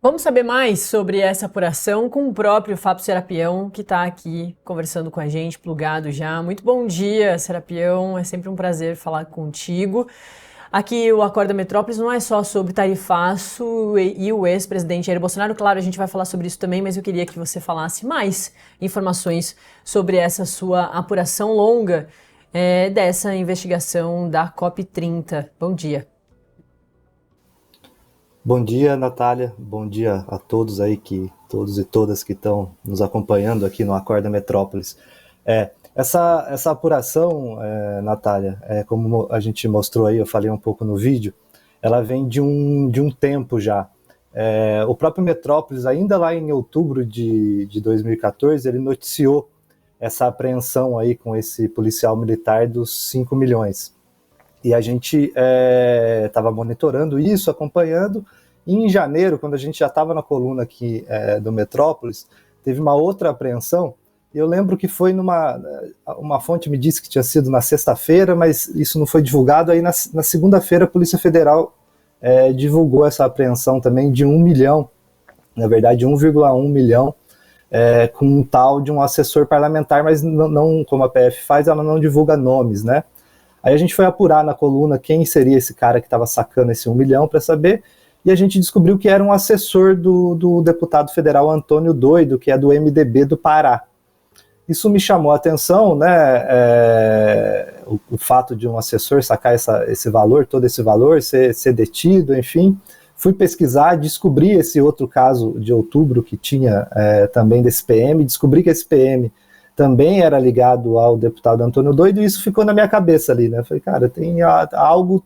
Vamos saber mais sobre essa apuração com o próprio Fábio Serapião, que está aqui conversando com a gente, plugado já. Muito bom dia, Serapião. É sempre um prazer falar contigo. Aqui o Acorda Metrópolis não é só sobre tarifaço e o ex-presidente Jair Bolsonaro. Claro, a gente vai falar sobre isso também, mas eu queria que você falasse mais informações sobre essa sua apuração longa dessa investigação da COP30. Bom dia. Bom dia, Natália. Bom dia a todos aí, todos e todas que estão nos acompanhando aqui no Acorda Metrópolis. Essa apuração, Natália, como a gente mostrou aí, eu falei um pouco no vídeo, ela vem de um tempo já. O próprio Metrópolis, ainda lá em outubro de 2014, ele noticiou essa apreensão aí com esse policial militar dos 5 milhões. E a gente estava monitorando isso, acompanhando, e em janeiro, quando a gente já estava na coluna aqui do Metrópolis, teve uma outra apreensão, e eu lembro que foi uma fonte me disse que tinha sido na sexta-feira, mas isso não foi divulgado, aí na segunda-feira a Polícia Federal divulgou essa apreensão também de 1 milhão, na verdade 1,1 milhão, com um tal de um assessor parlamentar, mas não como a PF faz, ela não divulga nomes, né? Aí a gente foi apurar na coluna quem seria esse cara que estava sacando esse 1 milhão para saber, e a gente descobriu que era um assessor do deputado federal Antônio Doido, que é do MDB do Pará. Isso me chamou a atenção, né, o fato de um assessor sacar esse valor, todo esse valor, ser detido, enfim. Fui pesquisar, descobri esse outro caso de outubro que tinha também desse PM, descobri que esse PM também era ligado ao deputado Antônio Doido, e isso ficou na minha cabeça ali, né? Falei, cara, tem algo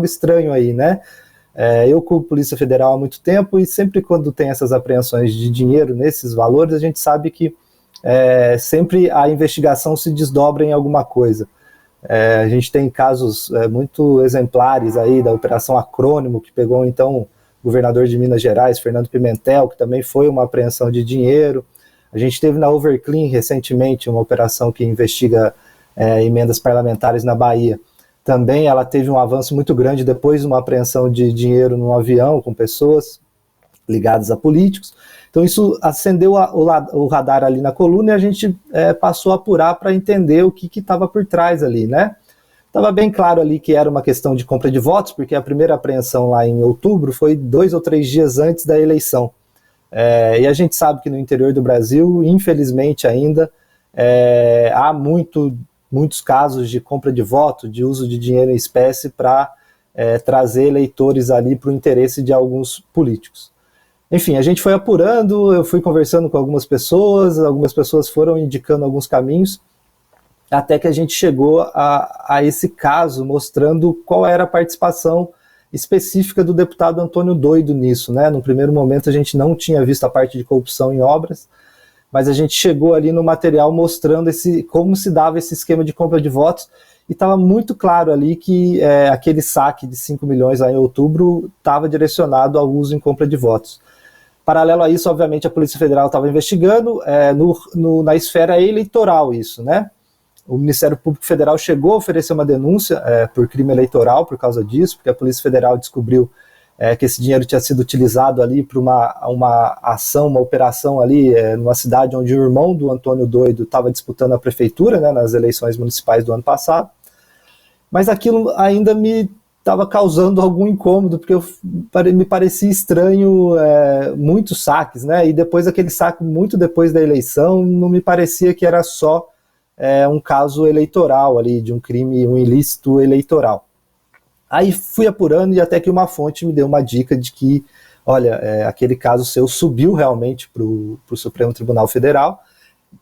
estranho aí, né? Eu cubro Polícia Federal há muito tempo, e sempre quando tem essas apreensões de dinheiro nesses valores, a gente sabe que sempre a investigação se desdobra em alguma coisa. A gente tem casos muito exemplares aí da Operação Acrônimo, que pegou então o governador de Minas Gerais, Fernando Pimentel, que também foi uma apreensão de dinheiro. A gente teve na Overclean recentemente uma operação que investiga emendas parlamentares na Bahia. Também ela teve um avanço muito grande depois de uma apreensão de dinheiro num avião com pessoas ligadas a políticos. Então isso acendeu o radar ali na coluna, e a gente passou a apurar para entender o que estava por trás ali, né? Estava bem claro ali que era uma questão de compra de votos, porque a primeira apreensão lá em outubro foi 2 ou 3 dias antes da eleição. E a gente sabe que no interior do Brasil, infelizmente ainda, há muitos casos de compra de voto, de uso de dinheiro em espécie para trazer eleitores ali para o interesse de alguns políticos. Enfim, a gente foi apurando, eu fui conversando com algumas pessoas foram indicando alguns caminhos, até que a gente chegou a esse caso, mostrando qual era a participação específica do deputado Antônio Doido nisso, né? No primeiro momento a gente não tinha visto a parte de corrupção em obras, mas a gente chegou ali no material mostrando como se dava esse esquema de compra de votos, e estava muito claro ali que aquele saque de 5 milhões lá em outubro estava direcionado ao uso em compra de votos. Paralelo a isso, obviamente, a Polícia Federal estava investigando na esfera eleitoral isso, né? O Ministério Público Federal chegou a oferecer uma denúncia por crime eleitoral por causa disso, porque a Polícia Federal descobriu que esse dinheiro tinha sido utilizado ali para uma ação, uma operação ali numa cidade onde o irmão do Antônio Doido estava disputando a prefeitura, né, nas eleições municipais do ano passado. Mas aquilo ainda me estava causando algum incômodo, porque me parecia estranho muitos saques, né? E depois aquele saque muito depois da eleição, não me parecia que era só um caso eleitoral ali, de um crime, um ilícito eleitoral. Aí fui apurando, e até que uma fonte me deu uma dica de que, olha, aquele caso seu subiu realmente para o Supremo Tribunal Federal,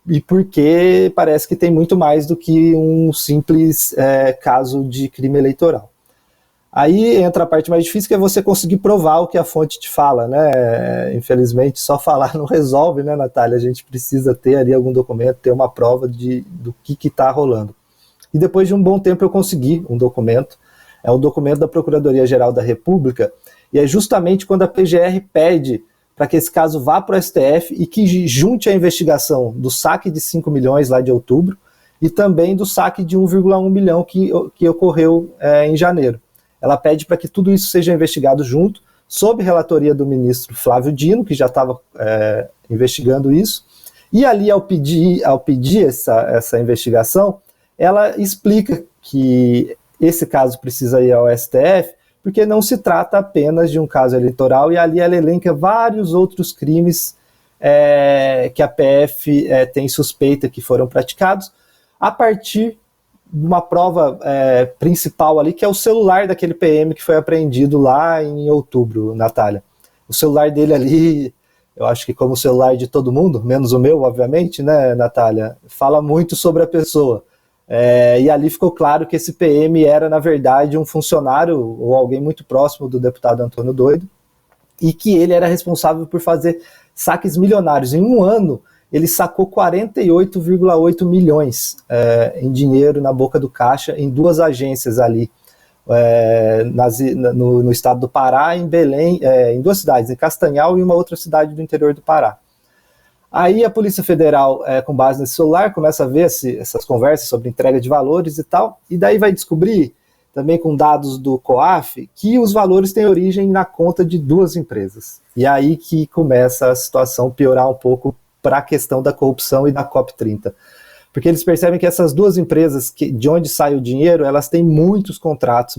e porque parece que tem muito mais do que um simples caso de crime eleitoral. Aí entra a parte mais difícil, que é você conseguir provar o que a fonte te fala, né? Infelizmente, só falar não resolve, né, Natália? A gente precisa ter ali algum documento, ter uma prova do que está rolando. E depois de um bom tempo eu consegui um documento, é um documento da Procuradoria-Geral da República, e é justamente quando a PGR pede para que esse caso vá para o STF e que junte a investigação do saque de 5 milhões lá de outubro, e também do saque de 1,1 milhão que ocorreu em janeiro. Ela pede para que tudo isso seja investigado junto, sob relatoria do ministro Flávio Dino, que já estava investigando isso, e ali ao pedir essa investigação, ela explica que esse caso precisa ir ao STF, porque não se trata apenas de um caso eleitoral, e ali ela elenca vários outros crimes que a PF tem suspeita que foram praticados, a partir de uma prova principal ali, que é o celular daquele PM que foi apreendido lá em outubro, Natália. O celular dele ali, eu acho que como o celular de todo mundo, menos o meu, obviamente, né, Natália, fala muito sobre a pessoa. E ali ficou claro que esse PM era, na verdade, um funcionário ou alguém muito próximo do deputado Antônio Doido, e que ele era responsável por fazer saques milionários. Em um ano, ele sacou 48,8 milhões em dinheiro na boca do caixa em duas agências ali, no estado do Pará, em Belém, em duas cidades, em Castanhal e uma outra cidade do interior do Pará. Aí a Polícia Federal, com base nesse celular, começa a ver essas conversas sobre entrega de valores e tal, e daí vai descobrir, também com dados do COAF, que os valores têm origem na conta de duas empresas. E aí que começa a situação piorar um pouco para a questão da corrupção e da COP30. Porque eles percebem que essas duas empresas, de onde sai o dinheiro, elas têm muitos contratos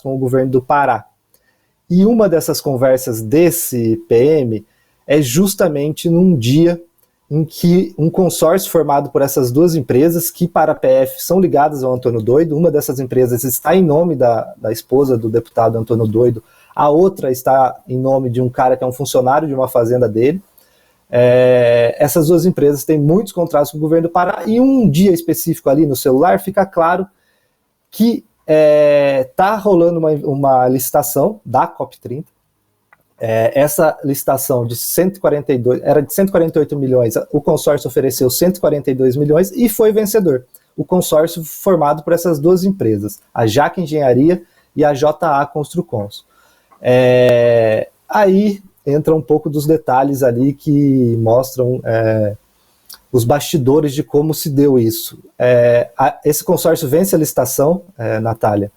com o governo do Pará. E uma dessas conversas desse PM é justamente num dia em que um consórcio formado por essas duas empresas, que para a PF são ligadas ao Antônio Doido, uma dessas empresas está em nome da esposa do deputado Antônio Doido, a outra está em nome de um cara que é um funcionário de uma fazenda dele. Essas duas empresas têm muitos contratos com o governo do Pará, e um dia específico ali no celular fica claro que está rolando uma licitação da COP30. Essa licitação era de 148 milhões, o consórcio ofereceu 142 milhões e foi vencedor. O consórcio formado por essas duas empresas, a Jaca Engenharia e a JA Construcons. Aí entra um pouco dos detalhes ali que mostram os bastidores de como se deu isso. Esse consórcio vence a licitação, Natália,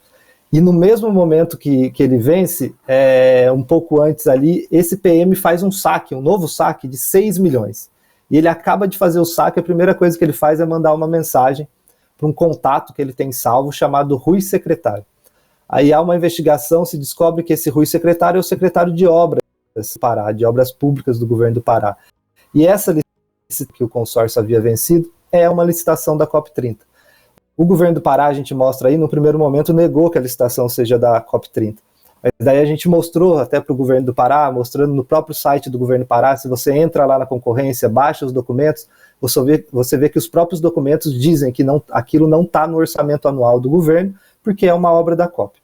e no mesmo momento que ele vence, um pouco antes ali, esse PM faz um novo saque de 6 milhões. E ele acaba de fazer o saque, a primeira coisa que ele faz é mandar uma mensagem para um contato que ele tem salvo, chamado Rui Secretário. Aí há uma investigação, se descobre que esse Rui Secretário é o secretário de obras do Pará, de obras públicas do governo do Pará. E essa licitação que o consórcio havia vencido é uma licitação da COP30. O governo do Pará, a gente mostra aí, no primeiro momento, negou que a licitação seja da COP30. Mas daí a gente mostrou até para o governo do Pará, mostrando no próprio site do governo do Pará, se você entra lá na concorrência, baixa os documentos, você vê que os próprios documentos dizem que aquilo não está no orçamento anual do governo, porque é uma obra da COP.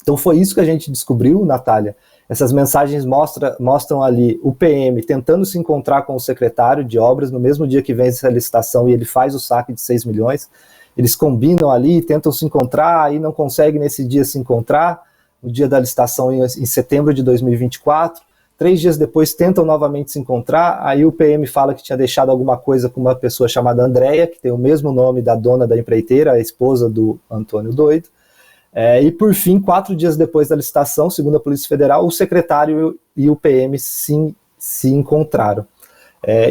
Então foi isso que a gente descobriu, Natália. Essas mensagens mostram ali o PM tentando se encontrar com o secretário de obras no mesmo dia que vence a licitação, e ele faz o saque de 6 milhões. Eles combinam ali, tentam se encontrar, aí não conseguem nesse dia se encontrar, no dia da licitação em setembro de 2024. 3 dias depois tentam novamente se encontrar, aí o PM fala que tinha deixado alguma coisa com uma pessoa chamada Andréia, que tem o mesmo nome da dona da empreiteira, a esposa do Antônio Doido. E por fim, 4 dias depois da licitação, segundo a Polícia Federal, o secretário e o PM se encontraram.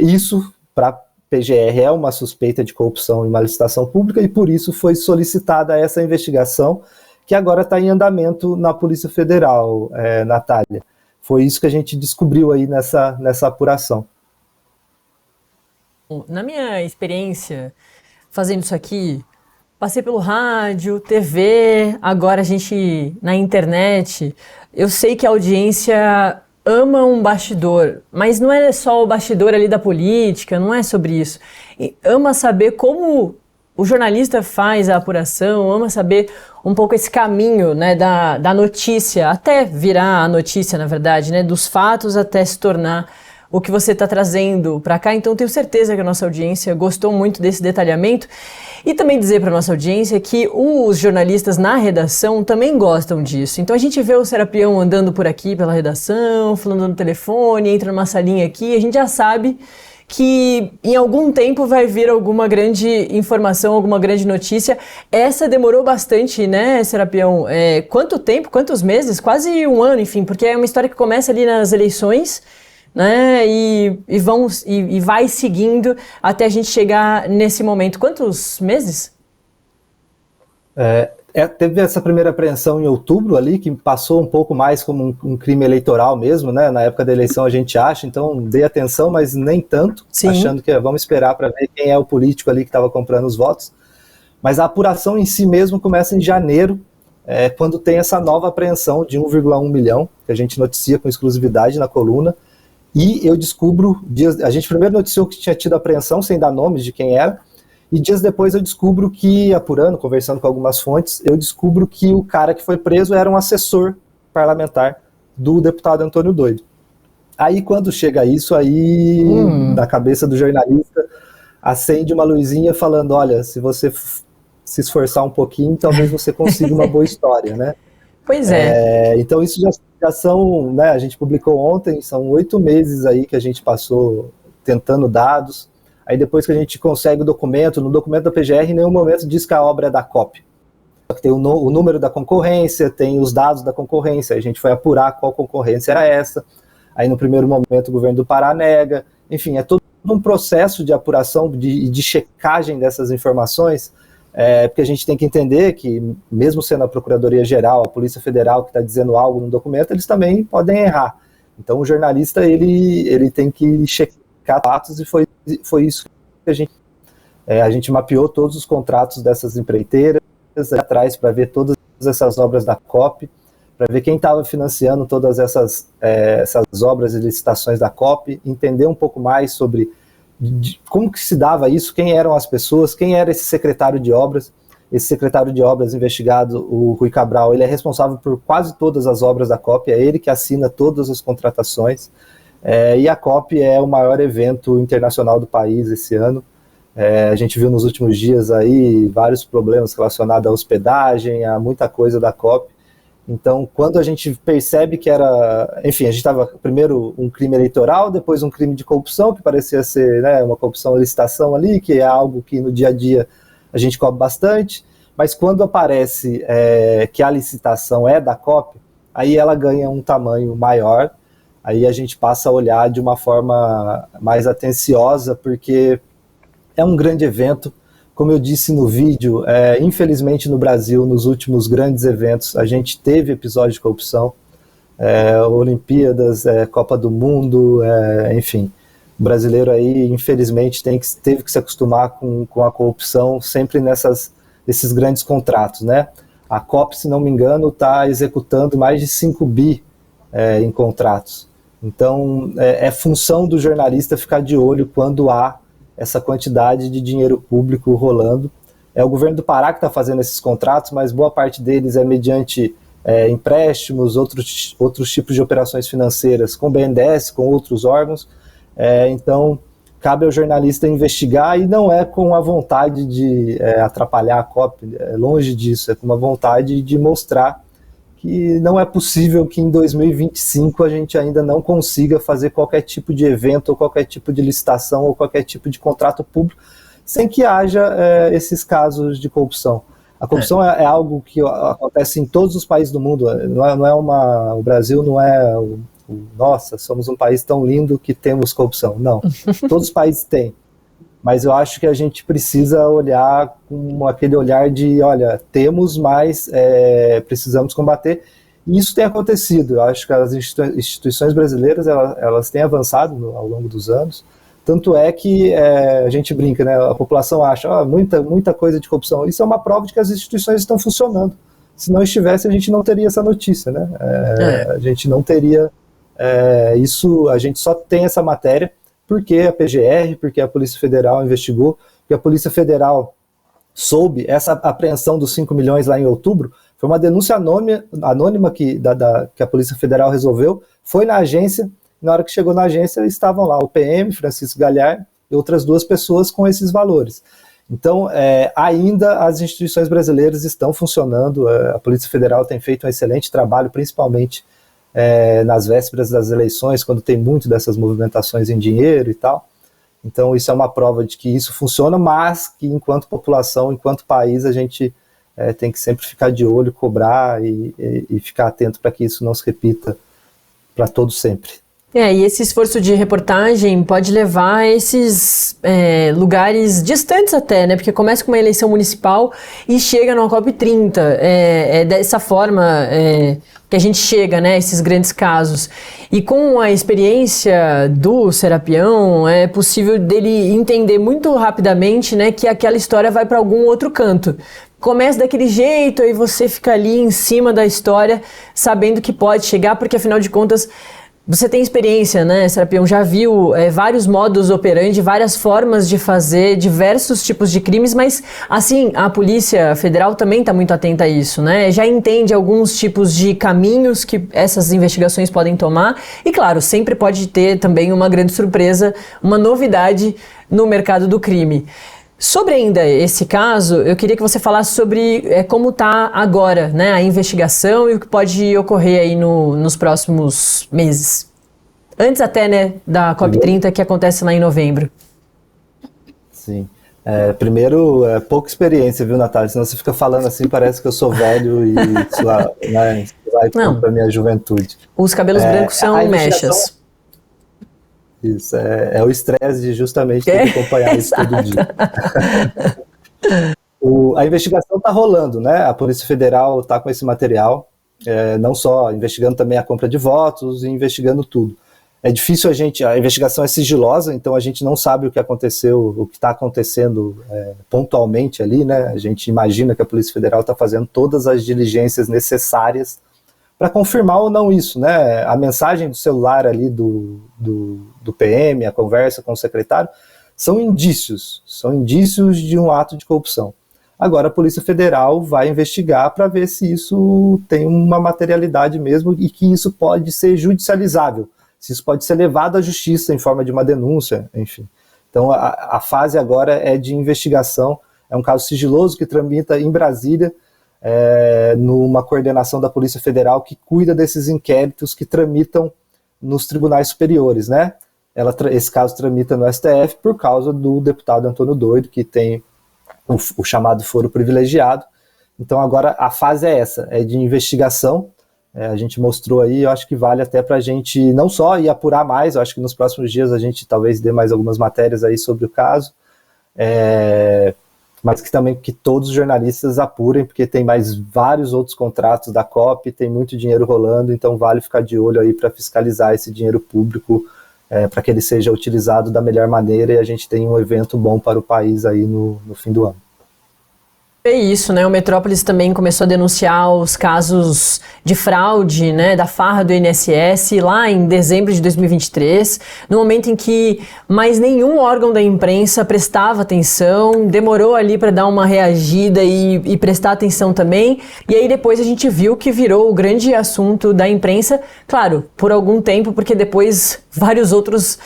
Isso, para PGR, é uma suspeita de corrupção em uma licitação pública, e por isso foi solicitada essa investigação, que agora está em andamento na Polícia Federal, Natália. Foi isso que a gente descobriu aí nessa apuração. Na minha experiência fazendo isso aqui, passei pelo rádio, TV, agora a gente na internet. Eu sei que a audiência ama um bastidor, mas não é só o bastidor ali da política, não é sobre isso. Ama saber como o jornalista faz a apuração, ama saber um pouco esse caminho, né, da notícia, até virar a notícia, na verdade, né, dos fatos até se tornar o que você está trazendo para cá, então tenho certeza que a nossa audiência gostou muito desse detalhamento. E também dizer para a nossa audiência que os jornalistas na redação também gostam disso. Então a gente vê o Serapião andando por aqui pela redação, falando no telefone, entra numa salinha aqui, a gente já sabe que em algum tempo vai vir alguma grande informação, alguma grande notícia. Essa demorou bastante, né, Serapião? Quanto tempo, quantos meses? Quase um ano, enfim, porque é uma história que começa ali nas eleições, né, e vai seguindo até a gente chegar nesse momento. Quantos meses? Teve essa primeira apreensão em outubro ali, que passou um pouco mais como um crime eleitoral mesmo, né? Na época da eleição a gente acha, então dei atenção, mas nem tanto, Sim. achando que vamos esperar para ver quem é o político ali que estava comprando os votos. Mas a apuração em si mesmo começa em janeiro, quando tem essa nova apreensão de 1,1 milhão, que a gente noticia com exclusividade na coluna, e eu descubro, a gente primeiro noticiou que tinha tido apreensão, sem dar nomes de quem era, e dias depois eu descubro que, apurando, conversando com algumas fontes, eu descubro que o cara que foi preso era um assessor parlamentar do deputado Antônio Doido. Aí quando chega isso, aí na cabeça do jornalista acende uma luzinha falando, olha, se você se esforçar um pouquinho, talvez você consiga uma boa história, né? Pois é. Então isso já são, né, a gente publicou ontem, são 8 meses aí que a gente passou tentando dados. Aí depois que a gente consegue o documento, no documento da PGR em nenhum momento diz que a obra é da COP. Tem o número da concorrência, tem os dados da concorrência, a gente foi apurar qual concorrência era essa. Aí no primeiro momento o governo do Pará nega. Enfim, é todo um processo de apuração, de checagem dessas informações, porque a gente tem que entender que, mesmo sendo a Procuradoria-Geral, a Polícia Federal que está dizendo algo no documento, eles também podem errar. Então o jornalista ele tem que checar fatos, e foi isso que a gente mapeou todos os contratos dessas empreiteiras atrás para ver todas essas obras da COP, para ver quem estava financiando todas essas obras e licitações da COP, entender um pouco mais sobre como que se dava isso, quem eram as pessoas, quem era esse secretário de obras. Esse secretário de obras investigado, o Rui Cabral, ele é responsável por quase todas as obras da COP, é ele que assina todas as contratações. E a COP é o maior evento internacional do país esse ano. A gente viu nos últimos dias aí vários problemas relacionados à hospedagem, a muita coisa da COP. Então, quando a gente percebe que era... Enfim, a gente estava primeiro um crime eleitoral, depois um crime de corrupção, que parecia ser, né, uma corrupção licitação ali, que é algo que no dia a dia a gente cobre bastante, mas quando aparece que a licitação é da COP, aí ela ganha um tamanho maior. Aí a gente passa a olhar de uma forma mais atenciosa, porque é um grande evento. Como eu disse no vídeo, infelizmente no Brasil, nos últimos grandes eventos, a gente teve episódios de corrupção, Olimpíadas, Copa do Mundo, enfim. O brasileiro aí, infelizmente, teve que se acostumar com a corrupção sempre nesses grandes contratos, né? A COP, se não me engano, está executando mais de 5 bi em contratos. Então, é função do jornalista ficar de olho quando há essa quantidade de dinheiro público rolando. É o governo do Pará que está fazendo esses contratos, mas boa parte deles é mediante empréstimos, outros tipos de operações financeiras com o BNDES, com outros órgãos. Então, cabe ao jornalista investigar, e não é com a vontade de atrapalhar a COP, longe disso, é com uma vontade de mostrar que não é possível que em 2025 a gente ainda não consiga fazer qualquer tipo de evento, ou qualquer tipo de licitação, ou qualquer tipo de contrato público, sem que haja esses casos de corrupção. A corrupção é algo que acontece em todos os países do mundo. O Brasil não é nossa, somos um país tão lindo que temos corrupção. Não, todos os países têm. Mas eu acho que a gente precisa olhar com aquele olhar de, olha, temos, mas precisamos combater. E isso tem acontecido. Eu acho que as instituições brasileiras elas têm avançado ao longo dos anos. Tanto é que a gente brinca, né? A população acha muita coisa de corrupção. Isso é uma prova de que as instituições estão funcionando. Se não estivesse, a gente não teria essa notícia, né? A gente não teria isso. A gente só tem essa matéria porque a PGR, porque a Polícia Federal investigou, porque a Polícia Federal soube. Essa apreensão dos 5 milhões lá em outubro foi uma denúncia anônima que a Polícia Federal resolveu, foi na agência Na hora que chegou na agência, estavam lá o PM, Francisco Galhar, e outras 2 pessoas com esses valores. Então, ainda as instituições brasileiras estão funcionando, a Polícia Federal tem feito um excelente trabalho, principalmente nas vésperas das eleições, quando tem muito dessas movimentações em dinheiro e tal. Então, isso é uma prova de que isso funciona, mas que enquanto população, enquanto país, a gente tem que sempre ficar de olho, cobrar e ficar atento para que isso não se repita para todos sempre. E esse esforço de reportagem pode levar a esses lugares distantes até, né? Porque começa com uma eleição municipal e chega numa COP30. É dessa forma que a gente chega, né, a esses grandes casos. E com a experiência do Serapião, é possível dele entender muito rapidamente, né, que aquela história vai para algum outro canto. Começa daquele jeito, aí você fica ali em cima da história, sabendo que pode chegar, porque afinal de contas você tem experiência, né, Serapião? Já viu vários modus operandi, várias formas de fazer diversos tipos de crimes, mas, assim, a Polícia Federal também está muito atenta a isso, né? Já entende alguns tipos de caminhos que essas investigações podem tomar e, claro, sempre pode ter também uma grande surpresa, uma novidade no mercado do crime. Sobre ainda esse caso, eu queria que você falasse sobre como está agora, né, a investigação e o que pode ocorrer aí nos próximos meses. Antes até, né, da COP30 que acontece lá em novembro. Sim. Primeiro, pouca experiência, viu, Natália? Senão você fica falando assim, parece que eu sou velho e vai contra a minha juventude. Os cabelos brancos são mechas. Isso, é o estresse de justamente ter que acompanhar isso todo dia. A investigação está rolando, né? A Polícia Federal está com esse material, não só investigando também a compra de votos e investigando tudo. É difícil a investigação é sigilosa, então a gente não sabe o que aconteceu, o que está acontecendo pontualmente ali, né? A gente imagina que a Polícia Federal está fazendo todas as diligências necessárias para confirmar ou não isso, né? A mensagem do celular ali do PM, a conversa com o secretário, são indícios de um ato de corrupção. Agora a Polícia Federal vai investigar para ver se isso tem uma materialidade mesmo e que isso pode ser judicializável, se isso pode ser levado à justiça em forma de uma denúncia, enfim. Então a fase agora é de investigação, é um caso sigiloso que tramita em Brasília, numa coordenação da Polícia Federal que cuida desses inquéritos que tramitam nos tribunais superiores, né? Esse caso tramita no STF por causa do deputado Antônio Doido, que tem o chamado foro privilegiado. Então agora a fase é essa, é de investigação. A gente mostrou aí, eu acho que vale até para a gente não só ir apurar mais, eu acho que nos próximos dias a gente talvez dê mais algumas matérias aí sobre o caso, mas que também que todos os jornalistas apurem, porque tem mais vários outros contratos da COP, tem muito dinheiro rolando, então vale ficar de olho aí para fiscalizar esse dinheiro público, para que ele seja utilizado da melhor maneira e a gente tenha um evento bom para o país aí no fim do ano. É isso, né? O Metrópolis também começou a denunciar os casos de fraude, né, da farra do INSS lá em dezembro de 2023, no momento em que mais nenhum órgão da imprensa prestava atenção, demorou ali para dar uma reagida e prestar atenção também, e aí depois a gente viu que virou o grande assunto da imprensa, claro, por algum tempo, porque depois vários outros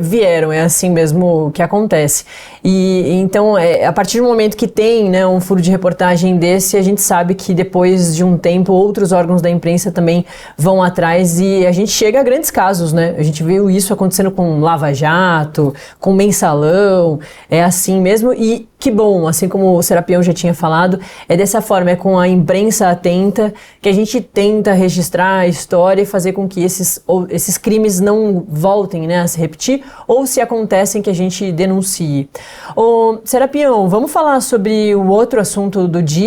vieram, é assim mesmo que acontece. E então, a partir do momento que tem, né, um furo de reportagem desse, a gente sabe que depois de um tempo outros órgãos da imprensa também vão atrás e a gente chega a grandes casos, né? A gente viu isso acontecendo com Lava Jato, com Mensalão, é assim mesmo, e que bom, assim como o Serapião já tinha falado, é dessa forma, é com a imprensa atenta que a gente tenta registrar a história e fazer com que esses crimes não voltem, né, a se repetir, ou se acontecem que a gente denuncie. Ô, Serapião, vamos falar sobre o outro assunto do dia.